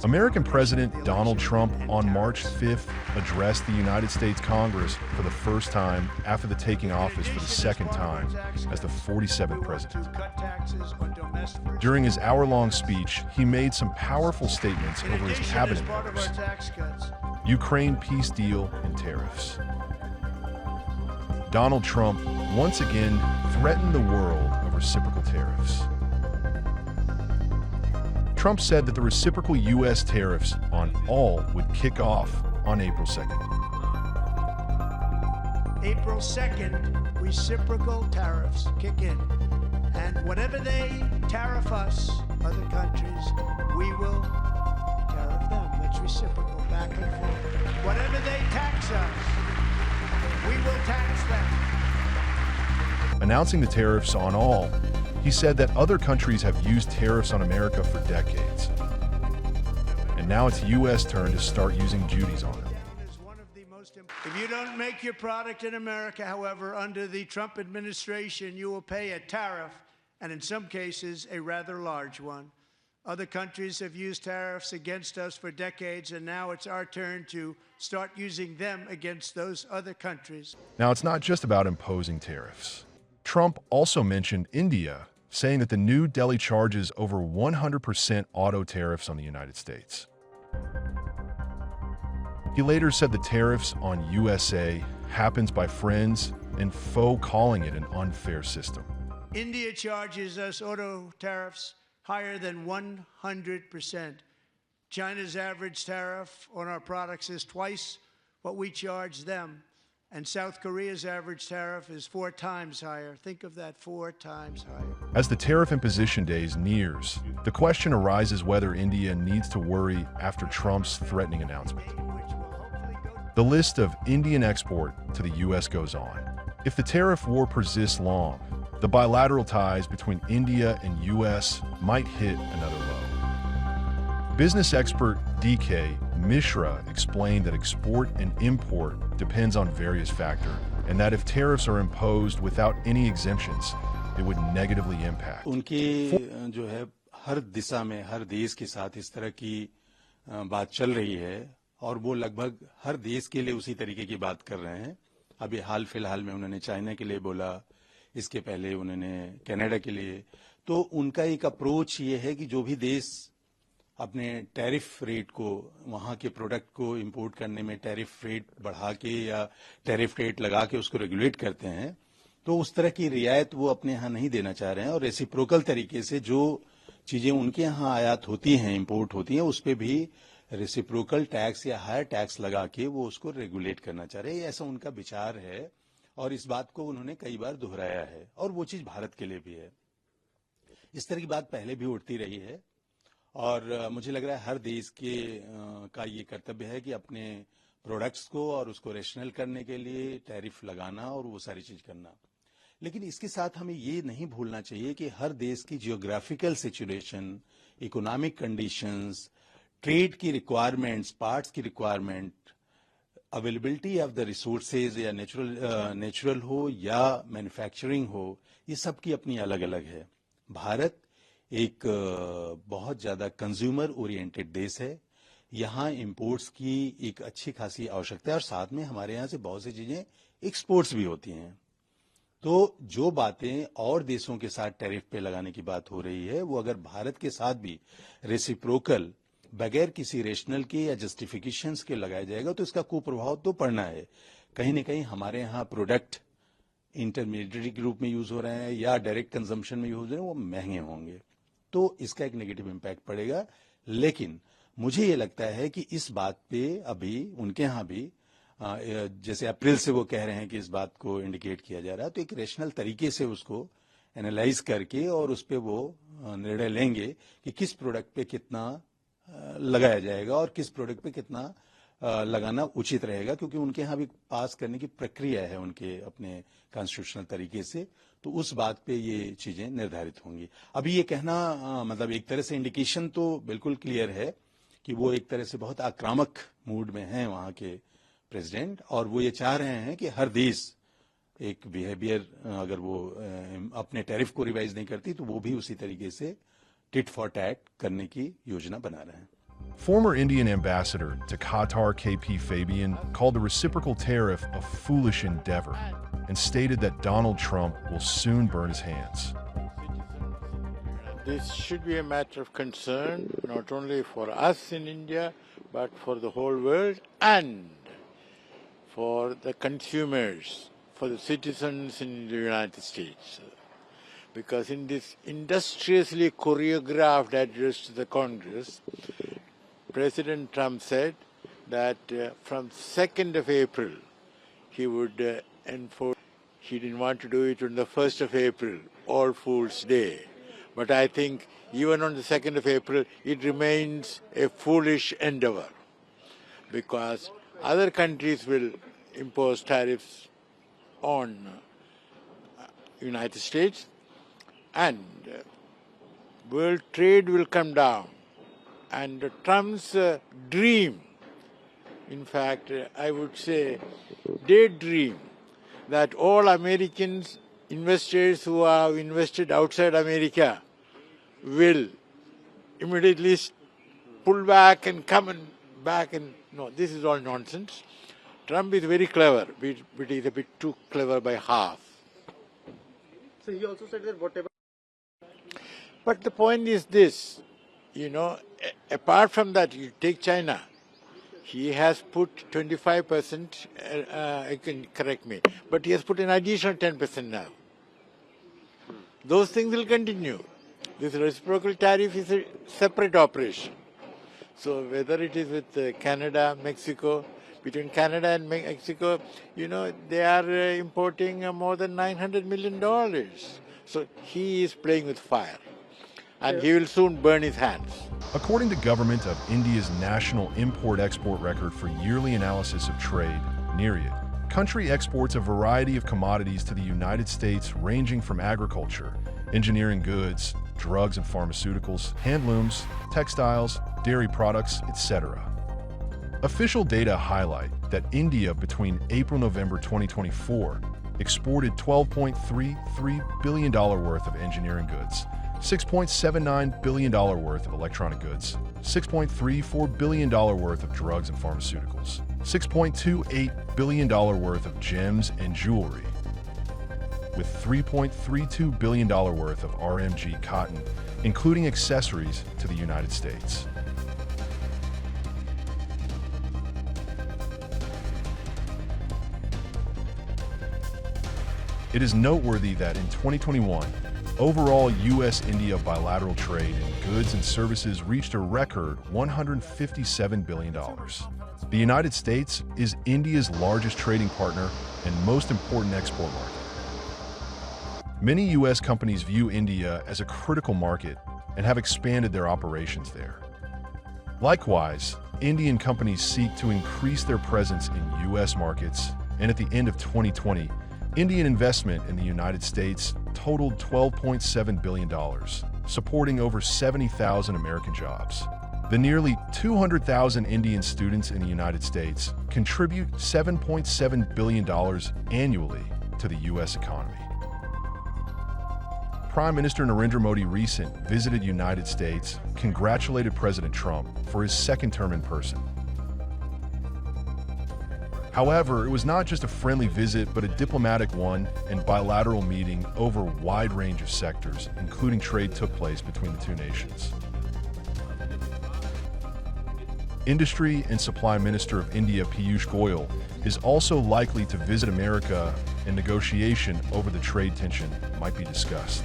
American President Donald Trump on March 5th addressed the United States Congress for the first time after the taking office for the second time as the 47th president. During his hour-long speech, he made some powerful statements over his cabinet members: Ukraine peace deal and tariffs. Donald Trump once again threatened the world of reciprocal tariffs. Trump said that the reciprocal U.S. tariffs on all would kick off on April 2nd. April 2nd, reciprocal tariffs kick in. And whatever they tariff us, other countries, we will tariff them. It's reciprocal, back and forth. Whatever they tax us, we will tax them. Announcing the tariffs on all, he said that other countries have used tariffs on America for decades. And now it's the U.S. turn to start using duties on them. If you don't make your product in America, however, under the Trump administration, you will pay a tariff, and in some cases, a rather large one. Other countries have used tariffs against us for decades, and now it's our turn to start using them against those other countries. Now, it's not just about imposing tariffs. Trump also mentioned India, saying that the new Delhi charges over 100% auto tariffs on the United States. He later said the tariffs on USA happens by friends and foe calling it an unfair system. India charges us auto tariffs higher than 100%. China's average tariff on our products is twice what we charge them. And South Korea's average tariff is 4 times higher. Think of that, 4 times higher. As the tariff imposition days nears, the question arises whether India needs to worry after Trump's threatening announcement. The list of Indian export to the U.S. goes on. If the tariff war persists long, the bilateral ties between India and U.S. might hit another low. Business expert D.K. Mishra explained that export and import depends on various factors, and that if tariffs are imposed without any exemptions, it would negatively impact. उनकी जो है हर दिशा में हर देश के साथ इस तरह की बात चल रही है और वो लगभग हर देश के लिए उसी तरीके की बात कर रहे हैं। अभी हाल फिलहाल में उन्होंने चाइना के लिए बोला, इसके पहले उन्होंने कनाडा के लिए। तो उनका एक अप्रोच ये है कि जो भी देश अपने टैरिफ रेट को, वहां के प्रोडक्ट को इंपोर्ट करने में टैरिफ रेट बढ़ा के या टैरिफ रेट लगा के उसको रेगुलेट करते हैं, तो उस तरह की रियायत वो अपने यहाँ नहीं देना चाह रहे हैं और रेसिप्रोकल तरीके से जो चीजें उनके यहाँ आयात होती हैं, इंपोर्ट होती हैं, उस पर भी रेसिप्रोकल टैक्स या हायर टैक्स लगा के वो उसको रेगुलेट करना चाह रहे हैं। ऐसा उनका विचार है और इस बात को उन्होंने कई बार दोहराया है और वो चीज भारत के लिए भी है। इस तरह की बात पहले भी उठती रही है और मुझे लग रहा है हर देश के का ये कर्तव्य है कि अपने प्रोडक्ट्स को और उसको रेशनल करने के लिए टैरिफ लगाना और वो सारी चीज करना। लेकिन इसके साथ हमें ये नहीं भूलना चाहिए कि हर देश की geographical situation, economic conditions, trade की रिक्वायरमेंट्स, पार्ट्स की requirement, availability of the resources या नेचुरल हो या मैन्युफैक्चरिंग हो, ये सब की अपनी अलग अलग है। भारत एक बहुत ज्यादा कंज्यूमर ओरिएंटेड देश है। यहाँ इंपोर्ट्स की एक अच्छी खासी आवश्यकता है और साथ में हमारे यहाँ से बहुत सी चीजें एक्सपोर्ट्स भी होती हैं। तो जो बातें और देशों के साथ टैरिफ पे लगाने की बात हो रही है, वो अगर भारत के साथ भी रेसिप्रोकल बगैर किसी रेशनल के या जस्टिफिकेशंस के लगाया जाएगा तो इसका कुप्रभाव तो पड़ना है। कहीं न कहीं हमारे यहाँ प्रोडक्ट इंटरमीडिएट के रूप में यूज हो रहे हैं या डायरेक्ट कंजम्पशन में यूज हो रहे हैं, वो महंगे होंगे, तो इसका एक नेगेटिव इम्पैक्ट पड़ेगा। लेकिन मुझे ये लगता है कि इस बात पे अभी उनके यहाँ भी जैसे अप्रैल से वो कह रहे हैं कि इस बात को इंडिकेट किया जा रहा है, तो एक रेशनल तरीके से उसको एनालाइज करके और उस पर वो निर्णय लेंगे कि किस प्रोडक्ट पे कितना लगाया जाएगा और किस प्रोडक्ट पे कितना लगाना उचित रहेगा, क्योंकि उनके यहाँ भी पास करने की प्रक्रिया है उनके अपने कॉन्स्टिट्यूशनल तरीके से, तो उस बात पे ये चीजें निर्धारित होंगी। अभी ये कहना मतलब एक तरह से इंडिकेशन तो बिल्कुल क्लियर है कि वो एक तरह से बहुत आक्रामक मूड में हैं वहाँ के प्रेसिडेंट, और वो ये चाह रहे हैं कि हर देश एक बिहेवियर अगर वो अपने टैरिफ को रिवाइज नहीं करती तो वो भी उसी तरीके से टिट फॉर टैट करने की योजना बना रहे हैं। Former Indian ambassador to Qatar KP Fabian called the reciprocal tariff a foolish endeavor and stated that Donald Trump will soon burn his hands. This should be a matter of concern, not only for us in India, but for the whole world and for the consumers, for the citizens in the United States. Because in this industriously choreographed address to the Congress, President Trump said that from 2nd of April, he would enforce. He didn't want to do it on the 1st of April, All Fool's Day. But I think even on the 2nd of April, it remains a foolish endeavor because other countries will impose tariffs on United States and world trade will come down. And Trump's dream, in fact, I would say daydream, that all Americans, investors who have invested outside America will immediately pull back and come and back and no, this is all nonsense. Trump is very clever, but he's a bit too clever by half. So he also said that whatever. But the point is this, apart from that, you take China. He has put 25%, you can correct me, but he has put an additional 10% now. Those things will continue. This reciprocal tariff is a separate operation. So whether it is with Canada, Mexico, between Canada and Mexico, they are importing more than $900 million. So he is playing with fire. And he will soon burn his hands. According to government of India's national import-export record for yearly analysis of trade, NIRIAD, country exports a variety of commodities to the United States ranging from agriculture, engineering goods, drugs and pharmaceuticals, handlooms, textiles, dairy products, etc. Official data highlight that India between April-November 2024 exported $12.33 billion worth of engineering goods, $6.79 billion worth of electronic goods, $6.34 billion worth of drugs and pharmaceuticals, $6.28 billion worth of gems and jewelry, with $3.32 billion worth of RMG cotton, including accessories to the United States. It is noteworthy that in 2021, overall U.S.-India bilateral trade in goods and services reached a record $157 billion. The United States is India's largest trading partner and most important export market. Many U.S. companies view India as a critical market and have expanded their operations there. Likewise, Indian companies seek to increase their presence in U.S. markets, and at the end of 2020, Indian investment in the United States totaled $12.7 billion, supporting over 70,000 American jobs. The nearly 200,000 Indian students in the United States contribute $7.7 billion annually to the U.S. economy. Prime Minister Narendra Modi recently visited United States, congratulated President Trump for his second term in person. However, it was not just a friendly visit, but a diplomatic one and bilateral meeting over a wide range of sectors, including trade, took place between the two nations. Industry and Supply Minister of India Piyush Goyal is also likely to visit America, and negotiation over the trade tension might be discussed.